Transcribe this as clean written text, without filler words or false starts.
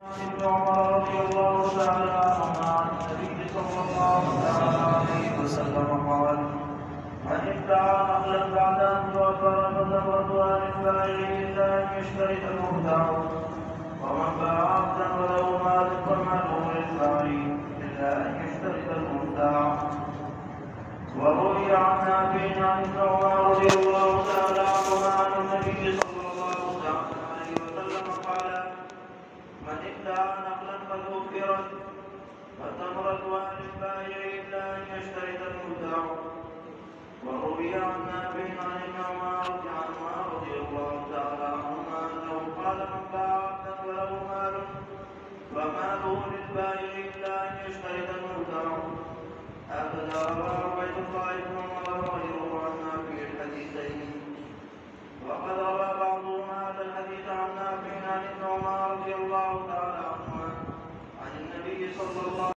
ابن عمر رضي الله تعالى عنهما عن النبي صلى الله عليه وسلم قال: من ادعى نخلا بعد ان توفر فتمرتها للبائع الا ان يشترط المبتاع، ومن باع عبدا وله مال فماله للبائع الا ان يشترط المبتاع. وروي عن نافع عن ابن عمر رضي الله تعالى عنهما عن النبي صلى الله عليه وسلم قال: من ادعى نخلا فتوفرت فتمرتها للبائع الا ان يشترط المبتاع. وروي عن نافع عن ابن عمر رضي الله تعالى عنهما انه قال: من باع عبدا وله مال فماله للبائع الا ان يشترط المبتاع. هكذا روى عبيد الله بن عمر وغيره عن نافع الحديثين. وقد روى بعضهم هذا الحديث عن نافع عن ابن عمر رضي الله تعالى عنهما عن النبي صلى الله